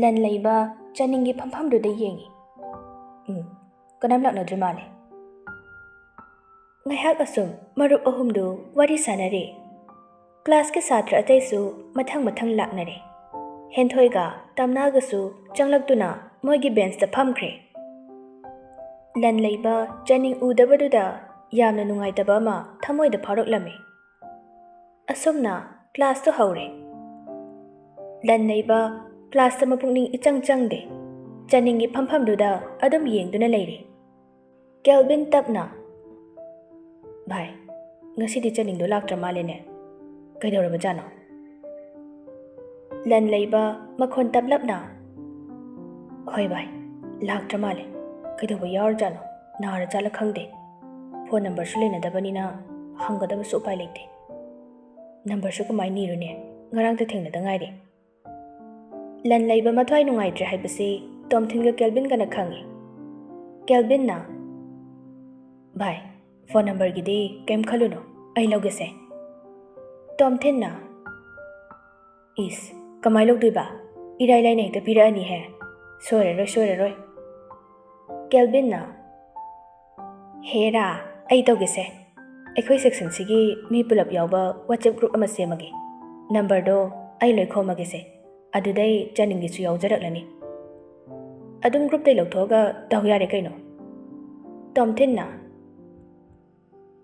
ꯂꯟ ꯂꯩꯕ ꯆꯥꯅꯤꯡꯒꯤ ꯐꯝꯐꯝꯗꯨꯗ ꯌꯦꯡꯉꯤ꯫ ꯀꯅꯥꯝ ꯂꯥꯛꯅꯗ꯭ꯔꯤ ꯃꯥꯜꯂꯦ꯫ ꯉꯥꯏꯍꯥꯛ ꯑꯁꯨꯝ ꯃꯔꯨꯞ ꯑꯍꯨꯝꯗꯨ ꯋꯥꯔꯤ ꯁꯥꯟꯅꯔꯦ꯫ ꯀ꯭ꯂꯥꯁꯀꯤ ꯁꯥꯇ꯭ꯔ ꯑꯇꯩꯁꯨ ꯃꯊꯪ ꯃꯊꯪ ꯂꯥꯛꯅꯔꯦ꯫ ꯍꯦꯟꯊꯣꯏꯒ ꯇꯝꯅꯥꯒꯁꯨ ꯆꯪꯂꯛꯇꯨꯅ ꯃꯣꯏꯒꯤ ꯕꯦꯟꯁꯇ ꯐꯝꯈ꯭ꯔꯦ꯫ ꯂꯟ ꯂꯩꯕ ꯆꯥꯅꯤꯡ ꯎꯗꯕꯗꯨꯗ ꯌꯥꯝꯅ ꯅꯨꯡꯉꯥꯏꯇꯕ ꯑꯃ ꯊꯃꯣꯏꯗ ꯐꯥꯎꯔꯛꯂꯝꯃꯤ꯫ ꯑꯁꯨꯝꯅ ꯀ꯭ꯂꯥꯁꯇꯨ ꯍꯧꯔꯦ꯫ ꯂꯟ ꯂꯩꯕ ꯀ꯭ꯂꯥꯁꯇ ꯃꯄꯨꯛꯅꯤꯡ ꯏꯆꯪ ꯆꯪꯗꯦ꯫ ꯆꯥꯅꯤꯡꯒꯤ ꯐꯝꯐꯝꯗꯨꯗ ꯑꯗꯨꯝ ꯌꯦꯡꯗꯨꯅ ꯂꯩꯔꯦ꯫ ꯀꯦꯜꯚꯤꯟ ꯇꯞꯅ, "ꯚꯥꯏ, ꯉꯁꯤꯗꯤ ꯆꯥꯅꯤꯡꯗꯣ ꯂꯥꯛꯇ꯭ꯔ ꯃꯥꯜꯂꯦꯅꯦ, ꯀꯩꯗꯧꯔꯕꯖꯥꯠꯅꯣ?" ꯂꯟ ꯂꯩꯕ ꯃꯈꯣꯟ ꯇꯞꯂꯞꯅ, "ꯍꯣꯏ ꯚꯥꯏ, ꯂꯥꯛꯇ꯭ꯔ ꯃꯥꯜꯂꯦ, ꯀꯩꯗꯧꯕ ꯌꯥꯎꯔꯖꯥꯠꯅꯣ, ꯅꯥꯔ ꯖꯥꯠꯂ ꯈꯪꯗꯦ, ꯐꯣꯟ ꯅꯝꯕꯔꯁꯨ ꯂꯩꯅꯗꯕꯅꯤꯅ ꯍꯪꯒꯗꯕꯁꯨ ꯎꯄꯥꯏ ꯂꯩꯇꯦ, ꯅꯝꯕꯔꯁꯨ ꯀꯃꯥꯏꯅ ꯅꯤꯔꯨꯅꯦ, ꯉꯔꯥꯡꯇ ꯊꯦꯡꯅꯗ ꯉꯥꯏꯔꯤ." ꯂꯟ ꯂꯩꯕ ꯃꯊ꯭ꯋꯥꯏ ꯅꯨꯡꯉꯥꯏꯇ꯭ꯔꯦ ꯍꯥꯏꯕꯁꯤ ꯇꯣꯝꯊꯤꯟꯒ ꯀꯦꯜꯚꯤꯟꯒꯅ ꯈꯪꯉꯤ꯫ ꯀꯦꯜꯚꯤꯟꯅ, "ꯚꯥꯏ, ꯐꯣꯟ ꯅꯝꯕꯔꯒꯤꯗꯤ ꯀꯩꯝ ꯈꯜꯂꯨꯅꯨ, ꯑꯩ ꯂꯧꯒꯦꯁꯦ." ꯇꯣꯝꯊꯤꯟꯅ, "ꯏꯁ, ꯀꯃꯥꯏ ꯂꯧꯗꯣꯏꯕ, ꯏꯔꯥꯏ ꯂꯥꯏꯅ ꯍꯦꯛꯇ ꯄꯤꯔꯛꯑꯅꯤꯍꯦ, ꯁꯣꯏꯔꯔꯣꯏ." ꯀꯦꯜꯚꯤꯟꯅ, "ꯍꯦꯔꯥ, ꯑꯩ ꯇꯧꯒꯦꯁꯦ, ꯑꯩꯈꯣꯏ ꯁꯦꯛꯁꯟꯁꯤꯒꯤ ꯃꯤ ꯄꯨꯂꯞ ꯌꯥꯎꯕ ꯋꯥꯆꯦꯞ ꯒ꯭ꯔꯨꯞ ꯑꯃ ꯁꯦꯝꯃꯒꯦ, ꯅꯝꯕꯔꯗꯣ ꯑꯩ ꯂꯣꯏ ꯈꯣꯝꯃꯒꯦꯁꯦ, ꯑꯗꯨꯗꯩ ꯆꯥꯅꯤꯡꯒꯤꯁꯨ ꯌꯥꯎꯖꯔꯛꯂꯅꯤ, ꯑꯗꯨꯝ ꯒ꯭ꯔꯨꯞꯇꯩ ꯂꯧꯊꯣꯛꯑꯒ ꯇꯧ ꯌꯥꯔꯦ ꯀꯩꯅꯣ." ꯇꯣꯝꯊꯤꯟꯅ,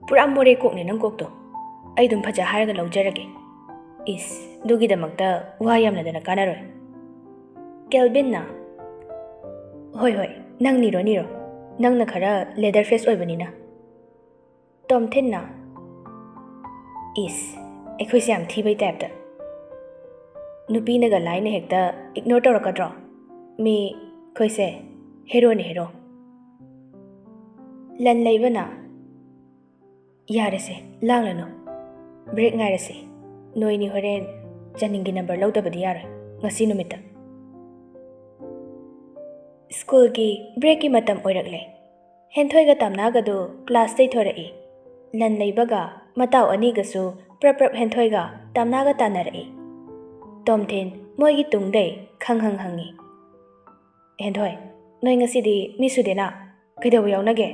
"ꯄꯨꯔꯥ ꯃꯣꯔꯦ ꯀꯣꯛꯅꯦ ꯅꯪ ꯀꯣꯛꯇꯣ, ꯑꯩ ꯑꯗꯨꯝ ꯐꯖ ꯍꯥꯏꯔꯒ ꯂꯧꯖꯔꯒꯦ, ꯏꯁ, ꯑꯗꯨꯒꯤꯗꯃꯛꯇ ꯋꯥ ꯌꯥꯝꯅꯗꯅ ꯀꯥꯟꯅꯔꯣꯏ." ꯀꯦꯜꯚꯤꯟꯅ, "ꯍꯣꯏ, ꯅꯪ ꯅꯤꯔꯣ, ꯅꯪꯅ ꯈꯔ ꯂꯦꯗꯔ ꯐꯦꯁ ꯑꯣꯏꯕꯅꯤꯅ." ꯇꯣꯝꯊꯤꯟꯅ, "ꯏꯁ, ꯑꯩꯈꯣꯏꯁꯦ ꯌꯥꯝ ꯊꯤꯕꯩ ꯇꯥꯏꯞꯇ, ꯅꯨꯄꯤꯅꯒ ꯂꯥꯏꯅ ꯍꯦꯛꯇ ꯏꯒꯅꯣꯔ ꯇꯧꯔꯛꯀꯗ꯭ꯔꯣ, ꯑꯩꯈꯣꯏꯁꯦ ꯍꯦꯔꯣꯅꯦ, ꯍꯦꯔꯣ." ꯂꯟ ꯂꯩꯕꯅ, "ꯌꯥꯔꯦꯁꯦ, ꯂꯥꯡꯂꯅꯨ, ꯕ꯭ꯔꯦꯛ ꯉꯥꯏꯔꯁꯤ, ꯅꯣꯏꯅꯤ ꯍꯣꯔꯦꯟ ꯆꯥꯅꯤꯡꯒꯤ ꯅꯝꯕꯔ ꯂꯧꯗꯕꯗꯤ ꯌꯥꯔꯣꯏ ꯉꯁꯤ ꯅꯨꯃꯤꯠꯇ." ꯁ꯭ꯀꯨꯜꯒꯤ ꯕ꯭ꯔꯦꯛꯀꯤ ꯃꯇꯝ ꯑꯣꯏꯔꯛꯂꯦ꯫ ꯍꯦꯟꯊꯣꯏꯒ ꯇꯝꯅꯥꯒꯗꯨ ꯀ꯭ꯂꯥꯁꯇꯩ ꯊꯣꯔꯛꯏ꯫ ꯂꯟ ꯂꯩꯕꯒ ꯃꯇꯥꯎ ꯑꯅꯤꯒꯁꯨ ꯄ꯭ꯔꯞ ꯍꯦꯟꯊꯣꯏꯒ ꯇꯝꯅꯥꯒ ꯇꯥꯟꯅꯔꯛꯏ꯫ ꯇꯣꯝꯊꯤꯟ ꯃꯣꯏꯒꯤ ꯇꯨꯡꯗꯩ ꯈꯪꯍꯪ ꯍꯪꯉꯤ, "ꯍꯦꯟꯊꯣꯏ, ꯅꯣꯏ ꯉꯁꯤꯗꯤ ꯃꯤ ꯁꯨꯗꯦꯅ, ꯀꯩꯗꯧꯕ ꯌꯥꯎꯅꯒꯦ?"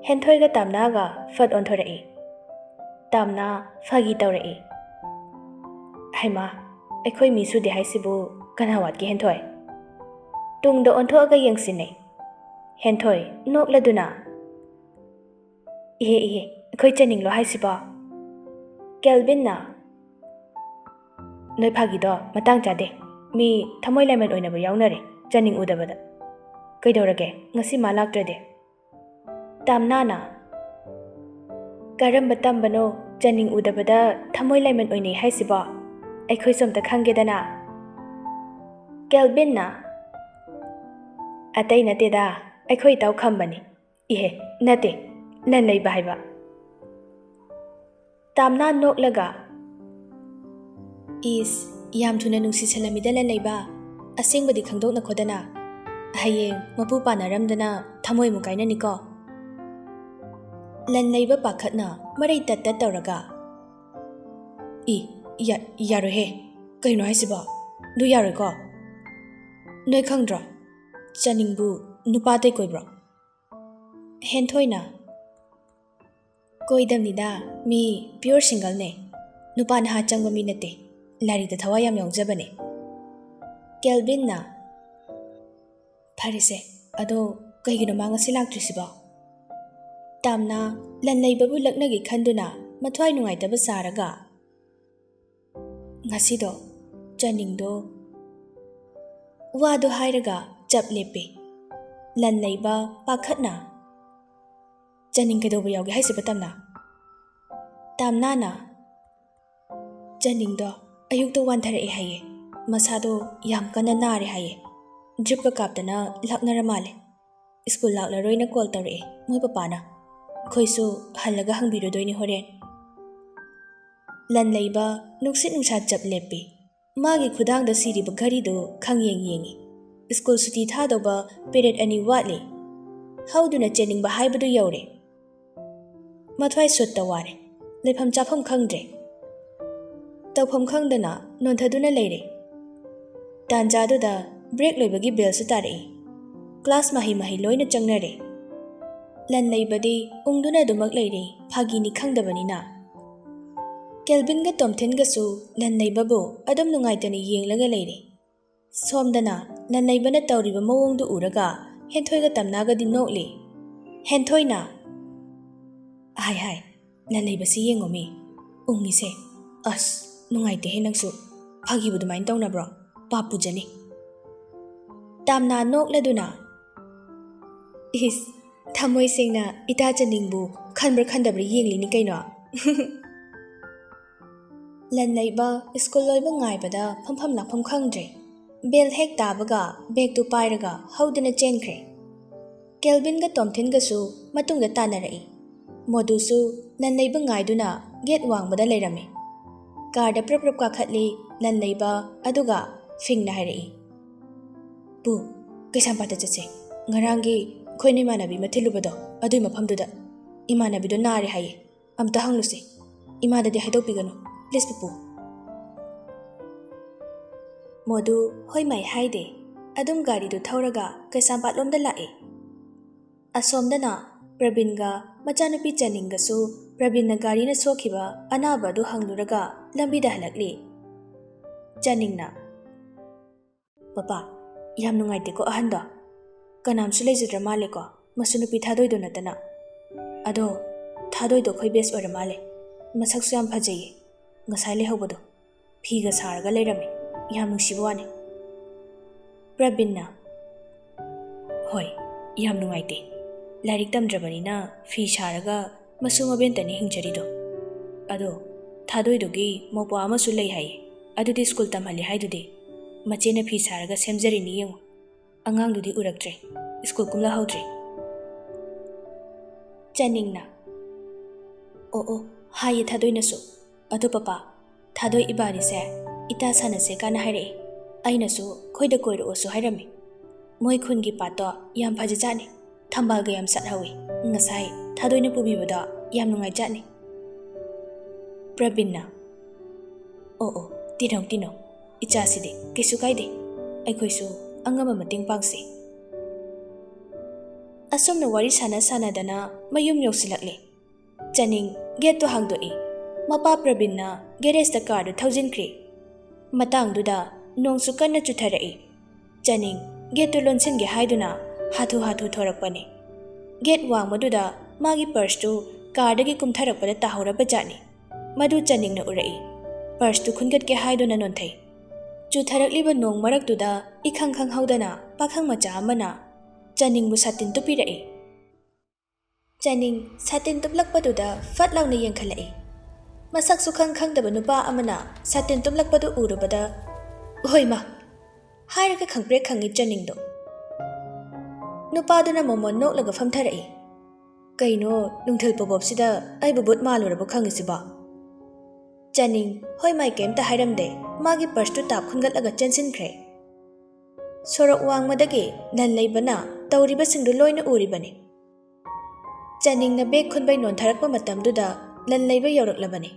ꯍꯦꯟꯊꯣꯏꯒ ꯇꯝꯅꯥꯒ ꯐꯠ ꯑꯣꯟꯊꯣꯔꯛꯏ꯫ ꯇꯝꯅꯥ ꯐꯥꯒꯤ ꯇꯧꯔꯛꯏ, "ꯍꯩꯃꯥ, ꯑꯩꯈꯣꯏ ꯃꯤ ꯁꯨꯗꯦ ꯍꯥꯏꯁꯤꯕꯨ ꯀꯅꯥ ꯋꯥꯠꯀꯦ ꯍꯦꯟꯊꯣꯏ?" ꯇꯨꯡꯗ ꯑꯣꯟꯊꯣꯛꯑꯒ ꯌꯦꯡꯁꯤꯟꯅꯩ꯫ ꯍꯦꯟꯊꯣꯏ ꯅꯣꯛꯂꯗꯨꯅ, "ꯏꯍꯦ, ꯑꯩꯈꯣꯏ ꯆꯥꯅꯤꯡꯂꯣ ꯍꯥꯏꯁꯤꯕꯣ?" ꯀꯦꯜꯚꯤꯟꯅ, "ꯅꯣꯏ ꯐꯥꯒꯤꯗꯣ ꯃꯇꯥꯡ ꯆꯥꯗꯦ, ꯃꯤ ꯊꯃꯣꯏ ꯂꯥꯏꯃꯟ ꯑꯣꯏꯅꯕ ꯌꯥꯎꯅꯔꯦ ꯆꯥꯅꯤꯡ ꯎꯗꯕꯗ, ꯀꯩꯗꯧꯔꯒꯦ ꯉꯁꯤ ꯃꯥ ꯂꯥꯛꯇ꯭ꯔꯗꯤ?" ꯇꯝꯅꯥꯅ, "ꯀꯔꯝꯕ ꯇꯝꯕꯅꯣ ꯆꯥꯅꯤꯡ ꯎꯗꯕꯗ ꯊꯃꯣꯏ ꯂꯥꯏꯃꯟ ꯑꯣꯏꯅꯩ ꯍꯥꯏꯁꯤꯕꯣ, ꯑꯩꯈꯣꯏꯁꯨ ꯑꯝꯇ ꯈꯪꯒꯦꯗꯅ?" ꯀꯦꯜꯚꯤꯟꯅ, "ꯑꯇꯩ ꯅꯠꯇꯦꯗ, ꯑꯩꯈꯣꯏ ꯏꯇꯥꯎ ꯈꯝꯕꯅꯤ, ꯏꯍꯦ, ꯅꯠꯇꯦ, ꯂꯟ ꯂꯩꯕ ꯍꯥꯏꯕ." ꯇꯝꯅꯥ ꯅꯣꯛꯂꯒ, "ꯏꯁ, ꯌꯥꯝ ꯊꯨꯅ ꯅꯨꯡꯁꯤꯁꯜꯂꯝꯃꯤꯗ ꯂꯟ ꯂꯩꯕ, ꯑꯁꯦꯡꯕꯗꯤ ꯈꯪꯗꯣꯛꯅꯈꯣꯗꯅ, ꯍꯌꯦꯡ ꯃꯄꯨ ꯄꯥꯟꯅꯔꯝꯗꯅ ꯊꯃꯣꯏꯃꯨꯛ ꯀꯥꯏꯅꯅꯤꯀꯣ." ꯂꯟ ꯂꯩꯕ ꯄꯥꯈꯠꯅ ꯃꯔꯩ ꯇꯠ ꯇꯧꯔꯒ, "ꯌꯥꯔꯣꯏꯍꯦ, ꯀꯩꯅꯣ ꯍꯥꯏꯁꯤꯕꯣ, ꯑꯗꯨ ꯌꯥꯔꯣꯏꯀꯣ, ꯅꯣꯏ ꯈꯪꯗ꯭ꯔꯣ, ꯆꯥꯅꯤꯡꯕꯨ ꯅꯨꯄꯥ ꯑꯇꯩ ꯀꯣꯏꯕ꯭ꯔꯣ?" ꯍꯦꯟꯊꯣꯏꯅ, "ꯀꯣꯏꯗꯝꯅꯤꯗ, ꯃꯤ ꯄꯤꯌꯣꯔ ꯁꯤꯡꯒꯜꯅꯦ, ꯅꯨꯄꯥ ꯅꯍꯥ ꯆꯪꯕ ꯃꯤ ꯅꯠꯇꯦ, ꯂꯥꯏꯔꯤꯛꯇ ꯊꯋꯥꯏ ꯌꯥꯝ ꯌꯥꯎꯖꯕꯅꯦ." ꯀꯦꯜꯚꯤꯟꯅ, "ꯐꯔꯦꯁꯦ, ꯑꯗꯣ ꯀꯩꯒꯤꯅꯣ ꯃꯥ ꯉꯁꯤ ꯂꯥꯛꯇ꯭ꯔꯤꯁꯤꯕꯣ?" ꯇꯝꯅꯥ ꯂꯟ ꯂꯩꯕꯕꯨ ꯂꯛꯅꯒꯦ ꯈꯟꯗꯨꯅ ꯃꯊ꯭ꯋꯥꯏ ꯅꯨꯡꯉꯥꯏꯇꯕ ꯁꯥꯔꯒ, "ꯉꯁꯤꯗꯣ ꯆꯥꯅꯤꯡꯗꯣ..." ꯋꯥꯗꯣ ꯍꯥꯏꯔꯒ ꯆꯞ ꯂꯦꯞꯄꯤ꯫ ꯂꯟ ꯂꯩꯕ ꯄꯥꯈꯠꯅ, "ꯆꯥꯅꯤꯡ ꯀꯩꯗꯧꯕ ꯌꯥꯎꯒꯦ ꯍꯥꯏꯁꯤꯕ ꯇꯝꯅꯥ?" ꯇꯝꯅꯥꯅ, "ꯆꯥꯅꯤꯡꯗꯣ ꯑꯌꯨꯛꯇ ꯋꯥꯟꯊꯔꯛꯑꯦ ꯍꯥꯏꯌꯦ, ꯃꯁꯥꯗꯣ ꯌꯥꯝ ꯀꯟꯅ ꯅꯥꯔꯦ ꯍꯥꯏꯌꯦ, ꯗ꯭ꯔꯤꯞꯀ ꯀꯥꯞꯇꯅ ꯂꯥꯛꯅꯔ ꯃꯥꯜꯂꯦ, ꯁ꯭ꯀꯨꯜ ꯂꯥꯛꯂꯔꯣꯏꯅ ꯀꯣꯜ ꯇꯧꯔꯛꯑꯦ ꯃꯣꯏ ꯄꯄꯥꯅ, ꯑꯩꯈꯣꯏꯁꯨ ꯍꯜꯂꯒ ꯍꯪꯕꯤꯔꯨꯗꯣꯏꯅꯤ ꯍꯣꯔꯦꯟ." ꯂꯟ ꯂꯩꯕ ꯅꯨꯡꯁꯤꯠ ꯅꯨꯡꯁꯥ ꯆꯞ ꯂꯦꯞꯄꯤ꯫ ꯃꯥꯒꯤ ꯈꯨꯗꯥꯡꯗ ꯁꯤꯔꯤꯕ ꯘꯔꯤꯗꯨ ꯈꯪꯌꯦꯡ ꯌꯦꯡꯉꯤ꯫ ꯁ꯭ꯀꯨꯜ ꯁꯨꯇꯤ ꯊꯥꯗꯧꯕ ꯄꯦꯔꯦꯗ 2 ꯋꯥꯠꯂꯤ꯫ ꯍꯧꯗꯨꯅ ꯆꯦꯟꯅꯤꯡꯕ ꯍꯥꯏꯕꯗꯨ ꯌꯧꯔꯦ꯫ ꯃꯊ꯭ꯋꯥꯏ ꯁꯨꯠꯇ ꯋꯥꯔꯦ, ꯂꯩꯐꯝ ꯆꯥꯐꯝ ꯈꯪꯗ꯭ꯔꯦ, ꯇꯧꯐꯝ ꯈꯪꯗꯅ ꯅꯣꯟꯊꯗꯨꯅ ꯂꯩꯔꯦ꯫ ꯇꯥꯟꯖꯥꯗꯨꯗ ꯕ꯭ꯔꯦꯛ ꯂꯣꯏꯕꯒꯤ ꯕꯦꯜꯁꯨ ꯇꯥꯔꯛꯏ꯫ ꯀ꯭ꯂꯥꯁ ꯃꯍꯩ ꯂꯣꯏꯅ ꯆꯪꯅꯔꯦ꯫ ꯂꯟ ꯂꯩꯕꯗꯤ ꯎꯪꯗꯨꯅ ꯑꯗꯨꯃꯛ ꯂꯩꯔꯤ, ꯐꯥꯒꯤꯅꯤ ꯈꯪꯗꯕꯅꯤꯅ꯫ ꯀꯦꯜꯚꯤꯟꯒ ꯇꯣꯝꯊꯤꯟꯒꯁꯨ ꯂꯟ ꯂꯩꯕꯕꯨ ꯑꯗꯨꯝ ꯅꯨꯡꯉꯥꯏꯇꯅ ꯌꯦꯡꯂꯒ ꯂꯩꯔꯤ꯫ ꯁꯣꯝꯗꯅ ꯂꯟ ꯂꯩꯕꯅ ꯇꯧꯔꯤꯕ ꯃꯑꯣꯡꯗꯨ ꯎꯔꯒ ꯍꯦꯟꯊꯣꯏꯒ ꯇꯝꯅꯒꯗꯤ ꯅꯣꯛꯂꯤ꯫ ꯍꯦꯟꯊꯣꯏꯅ ꯍꯥꯏ ꯂꯟ ꯂꯩꯕꯁꯤ ꯌꯦꯡꯉꯣꯃꯤ ꯎꯡꯉꯤꯁꯦ, ꯑꯁ ꯅꯨꯡꯉꯥꯏꯇꯦꯍꯦ ꯅꯪꯁꯨ, ꯐꯥꯒꯤꯕꯨ ꯑꯗꯨꯃꯥꯏꯅ ꯇꯧꯅꯕ꯭ꯔꯣ, ꯄꯥꯞ ꯄꯨꯖꯅꯤ꯫ ꯇꯥꯝꯅꯥ ꯅꯣꯛꯂꯗꯨꯅ ꯏꯁ ꯊꯃꯣꯏ ꯁꯦꯡꯅ ꯏꯇꯥ ꯆꯅꯤꯡꯕꯨ ꯈꯟꯕ꯭ꯔꯥ ꯈꯟꯗꯕ꯭ꯔꯥ ꯌꯦꯡꯂꯤꯅꯤ ꯀꯩꯅꯣ꯫ ꯂꯟ ꯂꯩꯕ ꯁ꯭ꯀꯨꯜ ꯂꯣꯏꯕ ꯉꯥꯏꯕꯗ ꯐꯝꯐꯝ ꯂꯥꯛꯐꯝ ꯈꯪꯗ꯭ꯔꯦ꯫ ꯕꯦꯜ ꯍꯦꯛ ꯇꯥꯕꯒ ꯕꯦꯒꯇꯨ ꯄꯥꯏꯔꯒ ꯍꯧꯗꯨꯅ ꯆꯦꯟꯈ꯭ꯔꯦ꯫ ꯀꯦꯜꯚꯤꯟꯒ ꯇꯣꯝꯊꯤꯟꯒꯁꯨ ꯃꯇꯨꯡꯗ ꯇꯥꯟꯅꯔꯛꯏ꯫ ꯃꯣꯗꯨꯁꯨ ꯂꯟ ꯂꯩꯕ ꯉꯥꯏꯗꯨꯅ ꯒꯦꯠ ꯋꯥꯡꯕꯗ ꯂꯩꯔꯝꯃꯤ꯫ ꯀꯥꯔꯗ ꯄ꯭ꯔꯞ ꯀꯥꯈꯠꯂꯤ ꯂꯟ ꯂꯩꯕ, ꯑꯗꯨꯒ ꯐꯤꯡꯅ ꯍꯥꯏꯔꯛꯏ, ꯄꯨ ꯀꯩꯁꯥꯝꯄꯥꯠꯇ ꯆꯠꯁꯦ, ꯉꯔꯥꯡꯒꯤ ꯑꯩꯈꯣꯏꯅ ꯏꯃꯥꯟꯅꯕꯤ ꯑꯃ ꯊꯤꯜꯂꯨꯕꯗꯣ ꯑꯗꯨꯏ ꯃꯐꯝꯗꯨꯗ ꯏꯃꯥꯟꯅꯕꯤꯗꯣ ꯅꯥꯔꯦ ꯍꯥꯏꯌꯦ, ꯑꯝꯇ ꯍꯪꯂꯨꯁꯤ, ꯏꯃꯥꯗꯗꯤ ꯍꯥꯏꯗꯣꯛꯄꯤꯒꯅꯨ ꯄ꯭ꯂꯤꯖ ꯄꯨꯄꯨ꯫ ꯃꯣꯗꯨ ꯍꯣꯏ ꯃꯥꯏ ꯍꯥꯏꯗꯦ, ꯑꯗꯨꯝ ꯒꯥꯔꯤꯗꯨ ꯊꯧꯔꯒ ꯀꯩꯁꯥꯝꯄꯥꯠ ꯂꯣꯝꯗ ꯂꯥꯛꯏ꯫ ꯑꯁꯣꯝꯗꯅ ꯄ꯭ꯔꯕꯤꯟꯒ ꯃꯆꯥꯅꯨꯄꯤ ꯆꯅꯤꯡꯒꯁꯨ ꯄ꯭ꯔꯕꯤꯟꯅ ꯒꯥꯔꯤꯅ ꯁꯣꯛꯈꯤꯕ ꯑꯅꯥꯕ ꯑꯗꯨ ꯍꯪꯂꯨꯔꯒ ꯂꯝꯕꯤꯗ ꯍꯜꯂꯛꯂꯤ꯫ ꯆꯅꯤꯡꯅ ꯄꯄꯥ ꯌꯥꯝ ꯅꯨꯡꯉꯥꯏꯇꯦꯀꯣ ꯑꯍꯟꯗꯣ, ꯀꯅꯥꯝꯁꯨ ꯂꯩꯖꯗ꯭ꯔ ꯃꯥꯜꯂꯦꯀꯣ ꯃꯁꯨ ꯅꯨꯄꯤ ꯊꯥꯗꯣꯏꯗꯣ ꯅꯠꯇꯅ꯫ ꯑꯗꯣ ꯊꯥꯗꯣꯏꯗꯣ ꯑꯩꯈꯣꯏ ꯕꯦꯁ ꯑꯣꯏꯔ ꯃꯥꯜꯂꯦ, ꯃꯁꯛꯁꯨ ꯌꯥꯝ ꯐꯖꯩꯌꯦ, ꯉꯁꯥꯏ ꯂꯩꯍꯧꯕꯗꯣ ꯐꯤꯒ ꯁꯥꯔꯒ ꯂꯩꯔꯝꯃꯤ, ꯌꯥꯝ ꯅꯨꯡꯁꯤꯕ ꯋꯥꯅꯤ꯫ ꯄ꯭ꯔꯕꯤꯟꯅ ꯍꯣꯏ ꯌꯥꯝ ꯅꯨꯡꯉꯥꯏꯇꯦ, ꯂꯥꯏꯔꯤꯛ ꯇꯝꯗ꯭ꯔꯕꯅꯤꯅ ꯐꯤ ꯁꯥꯔꯒ ꯃꯁꯨ ꯃꯕꯦꯟꯇꯅꯤ ꯍꯤꯡꯖꯔꯤꯗꯣ꯫ ꯑꯗꯣ ꯊꯥꯗꯣꯏꯗꯨꯒꯤ ꯃꯧꯄ꯭ꯋꯥ ꯑꯃꯁꯨ ꯂꯩ ꯍꯥꯏꯌꯦ, ꯑꯗꯨꯗꯤ ꯁ꯭ꯀꯨꯜ ꯇꯝꯍꯜꯂꯤ ꯍꯥꯏꯗꯨꯗꯤ, ꯃꯆꯦꯅ ꯐꯤ ꯁꯥꯔꯒ ꯁꯦꯝꯖꯔꯤꯅꯤ ꯌꯦꯡꯉꯨ, ꯑꯉꯥꯡꯗꯨꯗꯤ ꯎꯔꯛꯇ꯭ꯔꯦ, ꯁ꯭ꯀꯨꯜ ꯀꯨꯝꯂꯍꯧꯗ꯭ꯔꯤ꯫ ꯆꯅꯤꯡꯅ ꯑꯣ ꯍꯥꯏꯌꯦ ꯊꯥꯗꯣꯏꯅꯁꯨ, ꯑꯗꯣ ꯄꯄꯥ ꯊꯥꯗꯣꯏ ꯏꯕꯥꯅꯤꯁꯦ ꯏꯇꯥ ꯁꯥꯟꯅꯁꯦ ꯀꯥꯟꯅ ꯍꯥꯏꯔꯛꯏ, ꯑꯩꯅꯁꯨ ꯑꯩꯈꯣꯏꯗ ꯀꯣꯏꯔꯛꯑꯣꯁꯨ ꯍꯥꯏꯔꯝꯃꯤ, ꯃꯣꯏ ꯈꯨꯟꯒꯤ ꯄꯥꯠꯇꯣ ꯌꯥꯝ ꯐꯖꯖꯥꯠꯅꯤ, ꯊꯝꯕꯥꯜꯒ ꯌꯥꯝ ꯁꯥꯠꯍꯧꯏ, ꯉꯁꯥꯏ ꯊꯥꯗꯣꯏꯅ ꯄꯨꯕꯤꯕꯗꯣ ꯌꯥꯝ ꯅꯨꯡꯉꯥꯏꯖꯥꯠꯅꯤ꯫ ꯄ꯭ꯔꯕꯤꯟꯅ ꯑꯣ ꯇꯤꯟꯅꯧ ꯏꯆꯥꯁꯤꯗꯤ ꯀꯩꯁꯨ ꯀꯥꯏꯗꯦ, ꯑꯩꯈꯣꯏꯁꯨ ꯑꯉꯝꯕ ꯃꯇꯦꯡ ꯄꯥꯡꯁꯤ꯫ ꯑꯁꯨꯝꯅ ꯋꯥꯔꯤ ꯁꯥꯟꯅꯗꯅ ꯃꯌꯨꯝ ꯌꯧꯁꯤꯜꯂꯛꯂꯤ꯫ ꯆꯅꯤꯡ ꯒꯦꯠꯇꯨ ꯍꯥꯡꯗꯣꯛꯏ꯫ ꯃꯄꯥ ꯄ꯭ꯔꯕꯤꯟꯅ ꯒꯦꯔꯦꯖꯇ ꯀꯥꯔꯗꯨ ꯊꯧꯖꯤꯟꯈ꯭ꯔꯦ꯫ ꯃꯇꯥꯡꯗꯨꯗ ꯅꯣꯡꯁꯨ ꯀꯟꯅ ꯆꯨꯊꯔꯛꯏ꯫ ꯆꯅꯤꯡ ꯒꯦꯠꯇꯨ ꯂꯣꯟꯁꯤꯟꯒꯦ ꯍꯥꯏꯗꯨꯅ ꯍꯥꯊꯨ ꯊꯣꯔꯛꯄꯅꯤ꯫ ꯒꯦꯠ ꯋꯥꯡꯕꯗꯨꯗ ꯃꯥꯒꯤ ꯄꯔꯁꯇꯨ ꯀꯥꯔꯗꯒꯤ ꯀꯨꯝꯊꯔꯛꯄꯗ ꯇꯥꯍꯧꯔꯕꯖꯥꯠꯅꯤ꯫ ꯃꯗꯨ ꯆꯅꯤꯡꯅ ꯎꯔꯛꯏ꯫ ꯄꯔꯁꯇꯨ ꯈꯨꯟꯒꯠꯀꯦ ꯍꯥꯏꯗꯨꯅ ꯅꯣꯟꯊꯩ꯫ ꯆꯨꯊꯔꯛꯂꯤꯕ ꯅꯣꯡ ꯃꯔꯛꯇꯨꯗ ꯏꯈꯪ ꯈꯪꯍꯧꯗꯅ ꯄꯥꯈꯪ ꯃꯆꯥ ꯑꯃꯅ ꯆꯅꯤꯡꯕꯨ ꯁꯥꯇꯤꯟ ꯇꯨꯞꯄꯤꯔꯛꯏ꯫ ꯆꯅꯤꯡ ꯁꯥꯇꯤꯟ ꯇꯨꯞꯂꯛꯄꯗꯨꯗ ꯐꯠ ꯂꯥꯎꯅ ꯌꯦꯡꯈꯠꯂꯛꯏ꯫ ꯃꯁꯛꯁꯨ ꯈꯪꯗꯕ ꯅꯨꯄꯥ ꯑꯃꯅ ꯁꯥꯇꯤꯟ ꯇꯨꯞꯂꯛꯄꯗꯨ ꯎꯔꯨꯕꯗ ꯍꯣꯏꯃ ꯍꯥꯏꯔꯒ ꯈꯪꯄ꯭ꯔꯦꯛ ꯈꯪꯉꯤ ꯆꯅꯤꯡꯗꯣ꯫ ꯅꯨꯄꯥꯗꯨꯅ ꯃꯣꯃꯣꯟ ꯅꯣꯛꯂꯒ ꯐꯝꯊꯔꯛꯏ꯫ ꯀꯩꯅꯣ ꯅꯨꯡꯊꯤꯜ ꯄꯣꯕꯣꯞꯁꯤꯗ ꯑꯩꯕꯨ ꯕꯨꯠ ꯃꯥꯜꯂꯨꯔꯕ ꯈꯪꯉꯤꯁꯤꯕꯣ? ꯆꯅꯤꯡ ꯍꯣꯏ ꯃꯥꯏ ꯀꯩꯝꯇ ꯍꯥꯏꯔꯝꯗꯦ, ꯃꯥꯒꯤ ꯄꯔꯁꯇꯨ ꯇꯥꯞ ꯈꯨꯟꯒꯠꯂꯒ ꯆꯦꯟꯁꯤꯟꯈ꯭ꯔꯦ꯫ ꯁꯣꯔꯣꯛ ꯋꯥꯡꯃꯗꯒꯤ ꯂꯟ ꯂꯩꯕꯅ ꯇꯧꯔꯤꯕꯁꯤꯡꯗꯨ ꯂꯣꯏꯅ ꯎꯔꯤꯕꯅꯤ꯫ ꯆꯅꯤꯡꯅ ꯕꯦꯒ ꯈꯨꯟꯕꯩ ꯅꯣꯟꯊꯔꯛꯄ ꯃꯇꯝꯗꯨꯗ ꯂꯟ ꯂꯩꯕ ꯌꯧꯔꯛꯂꯕꯅꯤ꯫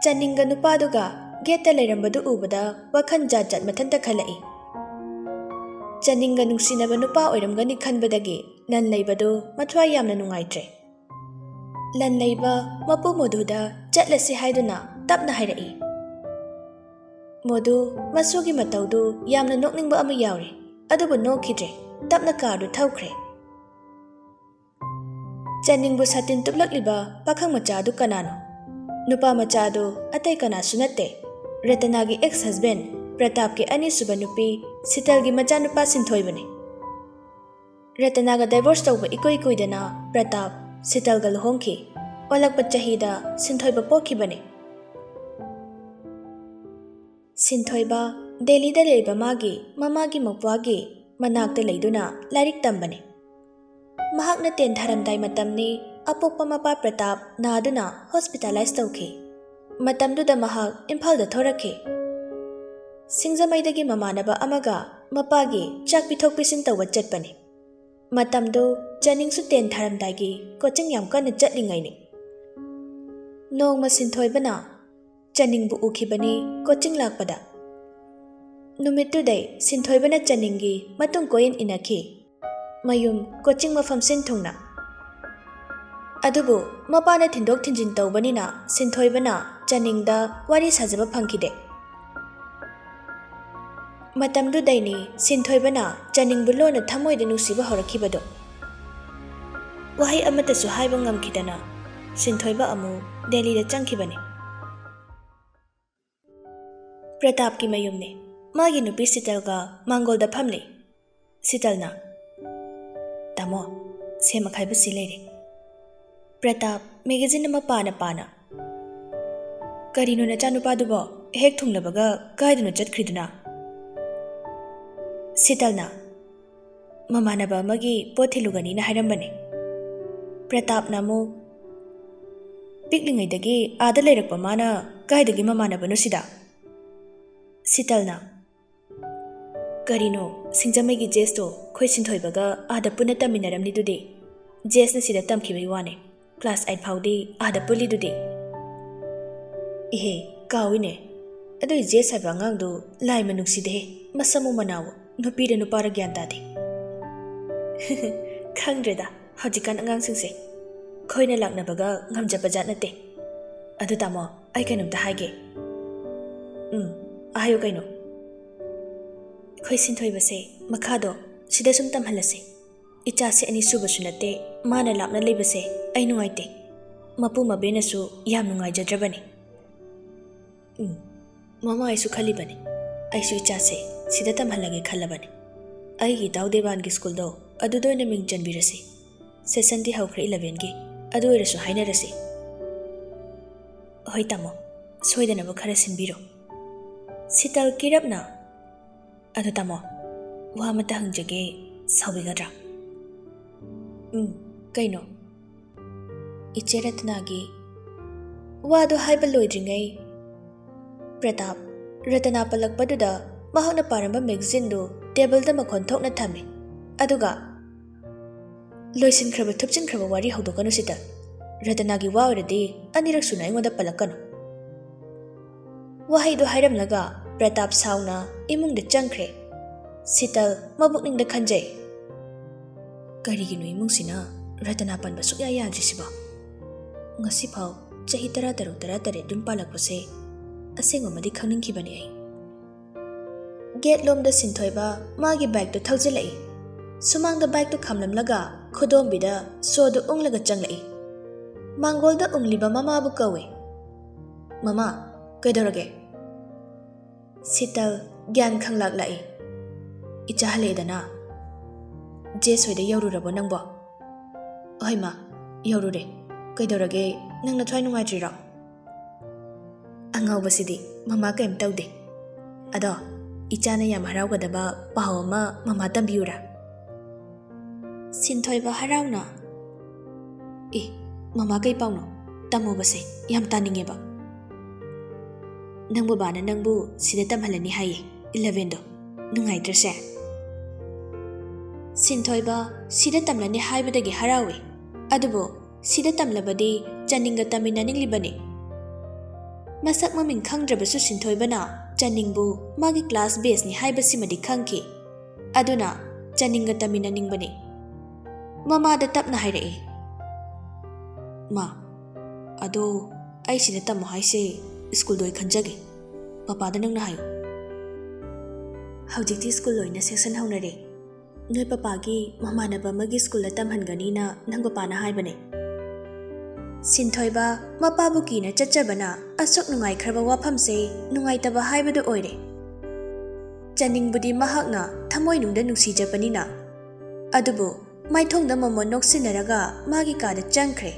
ꯆꯅꯤꯡꯒ ꯅꯨꯄꯥꯗꯨꯒ ꯒꯦꯠꯇ ꯂꯩꯔꯝꯕꯗꯨ ꯎꯕꯗ ꯋꯥꯈꯜ ꯖꯥꯠ ꯃꯊꯟꯇ ꯈꯜꯂꯛꯏ꯫ ꯆꯅꯤꯡꯒ ꯅꯨꯡꯁꯤꯅꯕ ꯅꯨꯄꯥ ꯑꯣꯏꯔꯝꯒꯅꯤ ꯈꯟꯕꯗꯒꯤ ꯂꯟ ꯂꯩꯕꯗꯨ ꯃꯊ꯭ꯋꯥꯏ ꯌꯥꯝꯅ ꯅꯨꯡꯉꯥꯏꯇ꯭ꯔꯦ꯫ ꯂꯟ ꯂꯩꯕ ꯃꯄꯨ ꯃꯣꯗꯨꯗ ꯆꯠꯂꯁꯤ ꯍꯥꯏꯗꯨꯅ ꯇꯞꯅ ꯍꯥꯏꯔꯛꯏ꯫ ꯃꯣꯗꯨ ꯃꯁꯨꯒꯤ ꯃꯇꯧꯗꯨ ꯌꯥꯝꯅ ꯅꯣꯛꯅꯤꯡꯕ ꯑꯃ ꯌꯥꯎꯔꯤ, ꯑꯗꯨꯕꯨ ꯅꯣꯛꯈꯤꯗ꯭ꯔꯦ, ꯇꯞꯅ ꯀꯥꯔꯗꯨ ꯊꯧꯈ꯭ꯔꯦ꯫ ꯆꯅꯤꯡꯕꯨ ꯁꯥꯇꯤꯟ ꯇꯨꯞꯂꯛꯂꯤꯕ ꯄꯥꯈꯪ ꯃꯆꯥꯗꯨ ꯀꯅꯥꯅꯣ? ꯅꯨꯄꯥ ꯃꯆꯥꯗꯨ ꯑꯇꯩ ꯀꯅꯥꯁꯨ ꯅꯠꯇꯦ, ꯔꯇꯅꯥꯒꯤ ꯑꯦꯛꯁ ꯍꯁꯕꯦꯟ ꯄ꯭ꯔꯇꯥꯞꯀꯤ ꯑꯅꯤꯁꯨꯕ ꯅꯨꯄꯤ ꯁꯤꯇꯜꯒꯤ ꯃꯆꯥꯅꯨꯄꯥ ꯁꯤꯟꯊꯣꯏꯕꯅꯤ꯫ ꯔꯇꯅꯥꯒ ꯗꯥꯏꯚꯣꯔꯁ ꯇꯧꯕ ꯏꯀꯨꯏ ꯀꯨꯏꯗꯅ ꯄ꯭ꯔꯇꯥꯞ ꯁꯤꯇꯜꯒ ꯂꯨꯍꯣꯡꯈꯤ꯫ ꯑꯣꯜꯂꯛꯄ ꯆꯍꯤꯗ ꯁꯤꯟꯊꯣꯏꯕ ꯄꯣꯛꯈꯤꯕꯅꯤ꯫ ꯁꯤꯟꯊꯣꯏꯕ ꯗꯦꯜꯂꯤꯗ ꯂꯩꯕ ꯃꯥꯒꯤ ꯃꯃꯥꯒꯤ ꯃꯧꯄ꯭ꯋꯥꯒꯤ ꯃꯅꯥꯛꯇ ꯂꯩꯗꯨꯅ ꯂꯥꯏꯔꯤꯛ ꯇꯝꯕꯅꯤ꯫ ꯃꯍꯥꯛꯅ 10 ꯊꯥꯔꯝꯗꯥꯏ ꯃꯇꯝꯅꯤ ꯑꯄꯣꯛꯄ ꯃꯄꯥ ꯄ꯭ꯔꯇꯥꯞ ꯅꯥꯗꯨꯅ ꯍꯣꯁꯄꯤꯇꯥꯂꯥꯏꯖ ꯇꯧꯈꯤ꯫ ꯃꯇꯝꯗꯨꯗ ꯃꯍꯥꯛ ꯏꯝꯐꯥꯜꯗ ꯊꯣꯔꯛꯈꯤ꯫ ꯁꯤꯡꯖꯃꯩꯗꯒꯤ ꯃꯃꯥꯟꯅꯕ ꯑꯃꯒ ꯃꯄꯥꯒꯤ ꯆꯥꯛ ꯄꯤꯊꯣꯛ ꯄꯤꯁꯤꯟ ꯇꯧꯕ ꯆꯠꯄꯅꯤ꯫ ꯃꯇꯝꯗꯨ ꯆꯅꯤꯡꯁꯨ 10 ꯊꯥꯔꯝꯗꯥꯏꯒꯤ ꯀꯣꯆꯤꯡ ꯌꯥꯝ ꯀꯟꯅ ꯆꯠꯂꯤꯉꯩꯅꯤ꯫ ꯅꯣꯡꯃ ꯁꯤꯟꯊꯣꯏꯕꯅ ꯆꯅꯤꯡꯕꯨ ꯎꯈꯤꯕꯅꯤ ꯀꯣꯆꯤꯡ ꯂꯥꯛꯄꯗ꯫ नुमित्तुदै सिन्थोइबना चनिंगी मतुंग कोइन इनखी मयुम कोचिंग मफम सिन्थुंगना अदुबु मपाना थिंदोक थिंजिन तौबनिना सिन्थोइबना चनिंगदा वारी साजबा फंखिदे मतमदुदैनी सिन्थोइबना चनिंगबु लोना थमोइदा नुसिबा हरखिबदो वहाई अमतसु हाइबा ngamखिदना सिन्थोइबा अमु दिल्लीदा चंखिबने प्रताप की मयुमने मागी नुपी सितलगा मांगोलदा फमले सितलना तमो सेम खाइबसि लेरे प्रताप मैगजीन अमा पाना पाना करिनो नचानुपादुबो हेक थुंगलबगा कायदुनो चटख्रिदुना सितलना ममानबा अमगी पोथिलुगनी ना हाइरंबने प्रताप नामो पिकलिंगैदगी आदा लेरकपा माना कायदगी ममानबनो सिदा सितलना करिनो सिंजमैगी जेसतो खोइ सिन्थोइबगा आदा पुना तमिनरमनि दुदे जेसना सिदा तमखिबै वाने क्लास 8 फाउदी आदा पुली दुदे इहे काविने अदुइ जेस हाइबा अंगांगदो लाइ मनुक्सिदे मसमु मनाव नुपीरे नुपारा ग्यान तादे खंग्रेदा हजिकान अंगांसिंसे खोइना लाक्नबगा ngamjaba jat nate adu tamo ai kainamta haige ahayo kaino khoi sinthoi makhado sida sum tamhalase icha se ani suba sunate mana lapna lebase ai nuaite mapu mabena su yam nungai jadrabani mama ai su khali bani ai su icha se sida tamhalage khalabani ai gi daudeban gi school do adu doina ming janbirase session di hawkhre 11 gi adu oirasu hainarase hoi tamo soidanaba khara sinbiro sital kirapna adu tamo wa mata hangjage saubigadra kaino icheratnagi wadu haiba loidringai Pratap ratana palakpaduda mahakna paramba magazine do table da makhon thokna thame aduga loisin khraba thupchin khraba wari hawdokanu sita ratanagi wa oradi anirak suna ingoda palakanu wahai do hairamlaga Pratap sauna imung da changkhre sital mabukning da khanjai kariginu imung sina ratana panba sukya yadrisiba ngasi phau chahi tara dun palakpase asengomadi khangninkhibani ai gate lomda sinthoiba magi bike to thaujilai sumangda bike to khamlamlaga khodombida sodu unglaga changlai mangolda ungliba mama bu kawe mama kaidorage sital gyan khanglak lai icha haledana jesoida yaururabo nangbo oima yaurure kaidorage nangna thwai nungaijira angawbasidi mama kaim taude ado ichana yam harawgadaba pawama mama tambiura Sinthoiba harauna mama kai pauno tamo base yam taningeba nangbu bana nangbu sida tamhalani haye 11 do nungai drase Sinthoiba sida tamlani haibadagi harawe adubo sida tamlabadi chaninga taminaninglibani masak maming khangdrabasu Sinthoibana chaningbu magi class base ni haibasimadi khangki aduna chaninga taminaningbani Mama da tapna hairai ma ado ai sida tamo haise school doi khanjage papa da nangna hayo haujikti school loina section haunare noi papa gi mama na ba magi school la tamhangani na nang papa na haibane Sinthoiba mapa buki na chachabana asok nungai khraba wafam se nungai taba haibadu oire chaning budi mahakna thamoi nungda nuksi japani na adubo maithong da momo noksinaraga magi ka da changkhre